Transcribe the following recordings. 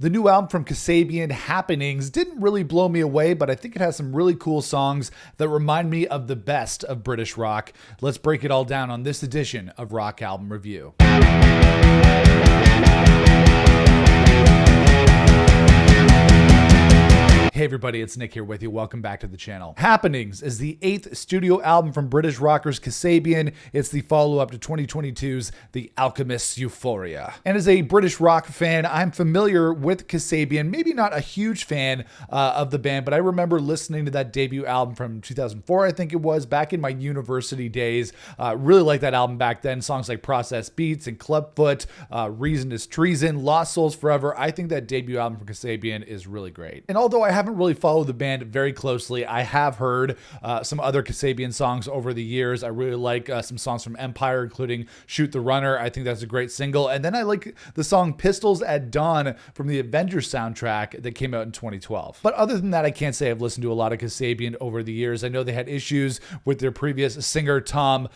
The new album from Kasabian, Happenings, didn't really blow me away, but I think it has some really cool songs that remind me of the best of British rock. Let's break it all down on this edition of Rock Album Review. Hey everybody, it's Nick here with you. Welcome back to the channel. Happenings is the 8th studio album from British rockers Kasabian. It's the follow-up to 2022's The Alchemist's Euphoria. And as a British rock fan, I'm familiar with Kasabian. Maybe not a huge fan of the band, but I remember listening to that debut album from 2004, I think it was, back in my university days. Really liked that album back then. Songs like Process Beats and Clubfoot, Reason is Treason, Lost Souls Forever. I think that debut album from Kasabian is really great. And although I haven't really followed the band very closely, I have heard some other Kasabian songs over the years. I really like some songs from Empire, including Shoot the Runner. I think that's a great single. And then I like the song Pistols at Dawn from the Avengers soundtrack that came out in 2012. But other than that, I can't say I've listened to a lot of Kasabian over the years. I know they had issues with their previous singer, Tom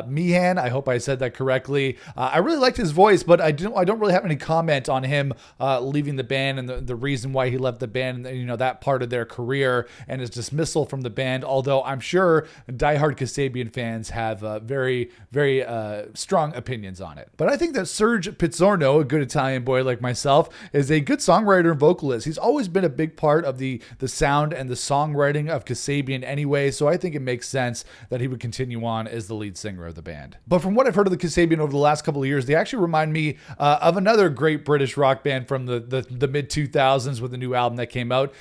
Meehan. I hope I said that correctly. I really liked his voice, but I don't really have any comment on him leaving the band and the reason why he left the band, and that part of their career and his dismissal from the band, although I'm sure diehard Kasabian fans have very, very strong opinions on it. But I think that Serge Pizzorno, a good Italian boy like myself, is a good songwriter and vocalist. He's always been a big part of the sound and the songwriting of Kasabian anyway, so I think it makes sense that he would continue on as the lead singer of the band. But from what I've heard of the Kasabian over the last couple of years, they actually remind me of another great British rock band from the mid-2000s with a new album that came out,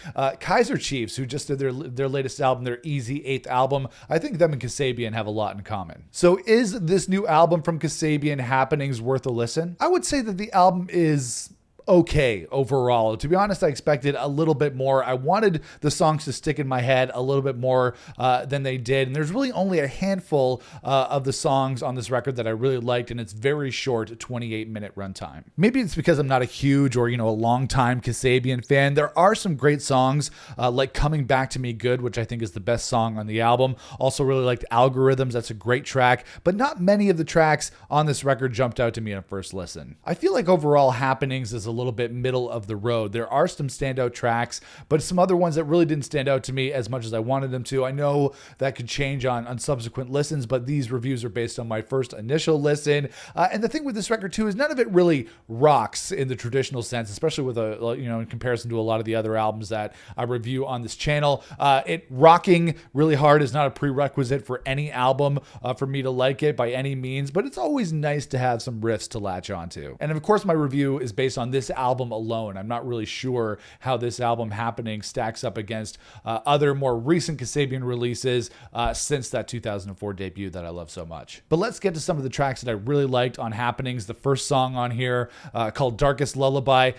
Kaiser Chiefs, who just did their latest album, their Easy 8th album. I think them and Kasabian have a lot in common. So is this new album from Kasabian, Happenings, worth a listen? I would say that the album is okay overall. To be honest, I expected a little bit more. I wanted the songs to stick in my head a little bit more than they did. And there's really only a handful of the songs on this record that I really liked, and it's very short, 28-minute runtime. Maybe it's because I'm not a huge or, a long-time Kasabian fan. There are some great songs like Coming Back to Me Good, which I think is the best song on the album. Also really liked Algorithms. That's a great track, but not many of the tracks on this record jumped out to me on first listen. I feel like overall Happenings is a little bit middle of the road. There are some standout tracks, but some other ones that really didn't stand out to me as much as I wanted them to. I know that could change on subsequent listens, but these reviews are based on my first initial listen. And the thing with this record too is none of it really rocks in the traditional sense, especially with in comparison to a lot of the other albums that I review on this channel. It rocking really hard is not a prerequisite for any album for me to like it by any means, but it's always nice to have some riffs to latch onto. And of course, my review is based on this album alone. I'm not really sure how this album Happening stacks up against other more recent Kasabian releases since that 2004 debut that I love so much. But let's get to some of the tracks that I really liked on Happenings. The first song on here called Darkest Lullaby,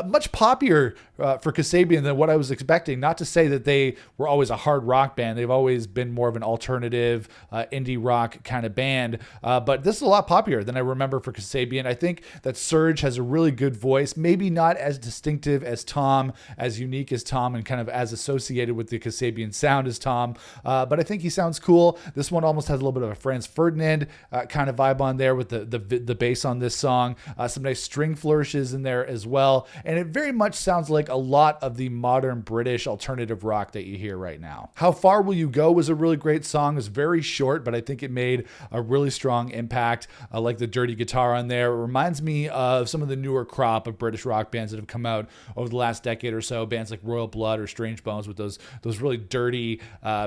much poppier for Kasabian than what I was expecting. Not to say that they were always a hard rock band. They've always been more of an alternative indie rock kind of band, but this is a lot poppier than I remember for Kasabian. I think that Serge has a really good voice, maybe not as distinctive as Tom, as unique as Tom, and kind of as associated with the Kasabian sound as Tom, but I think he sounds cool. This one almost has a little bit of a Franz Ferdinand kind of vibe on there with the bass on this song. Some nice string flourishes in there as well, and it very much sounds like a lot of the modern British alternative rock that you hear right now. How Far Will You Go was a really great song. It's very short, but I think it made a really strong impact. I like the dirty guitar on there. It reminds me of some of the newer crop of British rock bands that have come out over the last decade or so, bands like Royal Blood or Strange Bones with those really dirty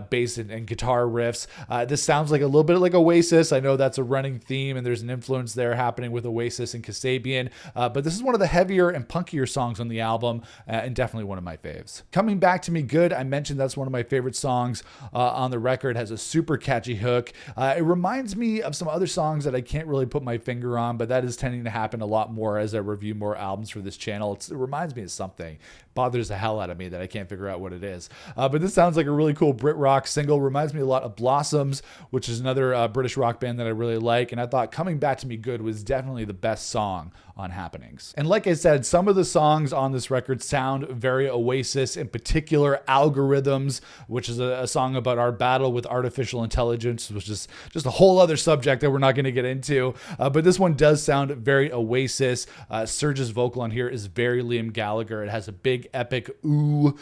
bass and guitar riffs. This sounds like a little bit like Oasis. I know that's a running theme and there's an influence there happening with Oasis and Kasabian, but this is one of the heavier and punkier songs on the album, and definitely one of my faves. Coming Back to Me Good, I mentioned that's one of my favorite songs on the record. It has a super catchy hook. It reminds me of some other songs that I can't really put my finger on, but that is tending to happen a lot more as I review more albums for this channel. It reminds me of something. Bothers the hell out of me that I can't figure out what it is. But this sounds like a really cool Brit rock single. Reminds me a lot of Blossoms, which is another British rock band that I really like. And I thought Coming Back to Me Good was definitely the best song on Happenings. And like I said, some of the songs on this record sound very Oasis, in particular Algorithms, which is a song about our battle with artificial intelligence, which is just a whole other subject that we're not going to get into. But this one does sound very Oasis. Serge's vocal on here is very Liam Gallagher. It has a big epic ooh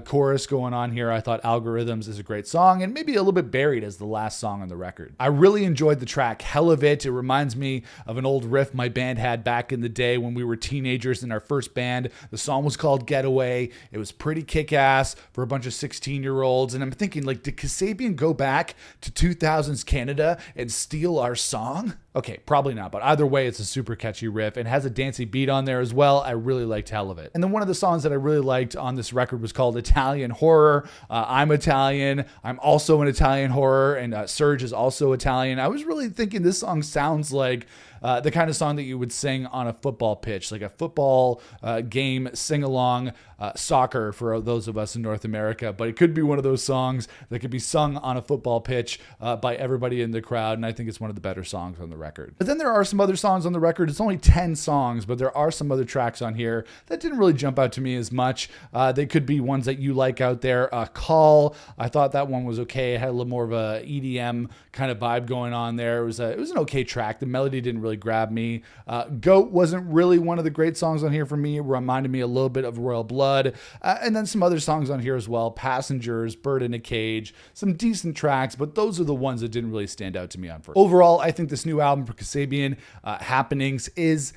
chorus going on here. I thought Algorithms is a great song, and maybe a little bit buried as the last song on the record. I really enjoyed the track Hell of It. It reminds me of an old riff my band had back in the day when we were teenagers in our first band. The song was called Getaway. It was pretty kick-ass for a bunch of 16-year-olds, and I'm thinking, like, did Kasabian go back to 2000s Canada and steal our song? Okay, probably not, but either way, it's a super catchy riff and has a dancey beat on there as well. I really liked Hell of It. And then one of the songs that I really liked on this record was called Italian Horror. I'm Italian. I'm also an Italian horror, and Serge is also Italian. I was really thinking this song sounds like the kind of song that you would sing on a football pitch, like a football game sing-along, soccer for those of us in North America. But it could be one of those songs that could be sung on a football pitch by everybody in the crowd, and I think it's one of the better songs on the record. But then there are some other songs on the record. It's only 10 songs, but there are some other tracks on here that didn't really jump out to me as much. They could be ones that you like out there. Call, I thought that one was okay. It had a little more of a EDM kind of vibe going on there. It was an okay track. The melody didn't really grab me. Goat wasn't really one of the great songs on here for me. It reminded me a little bit of Royal Blood. And then some other songs on here as well. Passengers, Bird in a Cage, some decent tracks, but those are the ones that didn't really stand out to me on first. Overall, I think this new album for Kasabian, Happenings, is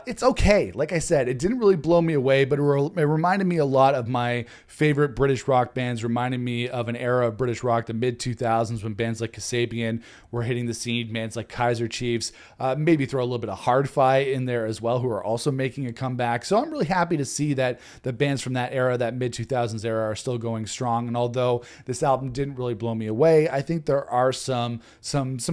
it's okay. Like I said, it didn't really blow me away, but it reminded me a lot of my favorite British rock bands, reminding me of an era of British rock, the mid-2000s, when bands like Kasabian were hitting the scene, bands like Kaiser Chiefs, maybe throw a little bit of Hard-Fi in there as well, who are also making a comeback. So I'm really happy to see that the bands from that era, that mid-2000s era, are still going strong. And although this album didn't really blow me away, I think there are some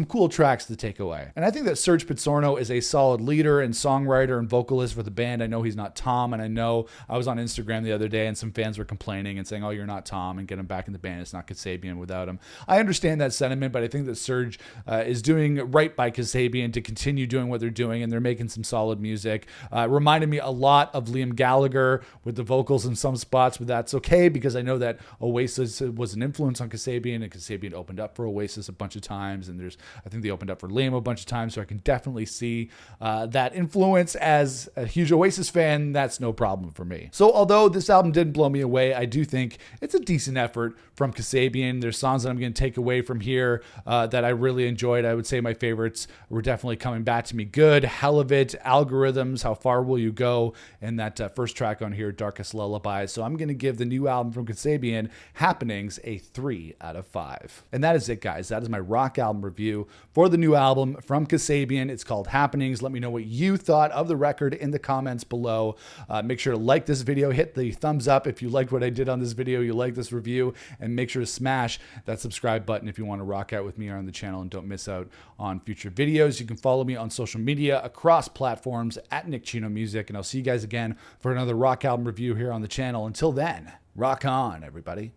cool tracks to take away. And I think that Serge Pizzorno is a solid leader and songwriter and vocalist for the band. I know he's not Tom, and I know I was on Instagram the other day and some fans were complaining and saying, oh, you're not Tom, and get him back in the band. It's not Kasabian without him. I understand that sentiment, but I think that Serge is doing right by Kasabian to continue doing what they're doing, and they're making some solid music. Reminded me a lot of Liam Gallagher with the vocals in some spots, but that's okay because I know that Oasis was an influence on Kasabian, and Kasabian opened up for Oasis a bunch of times, and I think they opened up for Liam a bunch of times, so I can definitely see that influence. As a huge Oasis fan, that's no problem for me. So although this album didn't blow me away, I do think it's a decent effort from Kasabian. There's songs that I'm going to take away from here that I really enjoyed. I would say my favorites were definitely Coming Back to Me Good, Hell of It, Algorithms, How Far Will You Go, and that first track on here, Darkest Lullaby. So I'm going to give the new album from Kasabian, Happenings, a 3 out of 5. And that is it, guys. That is my rock album review for the new album from Kasabian. It's called Happenings. Let me know what you thought of the record in the comments below. Make sure to like this video, hit the thumbs up if you liked what I did on this video, you like this review, and make sure to smash that subscribe button if you want to rock out with me on the channel and don't miss out on future videos. You can follow me on social media across platforms at Nick Chino Music, and I'll see you guys again for another rock album review here on the channel. Until then, rock on, everybody.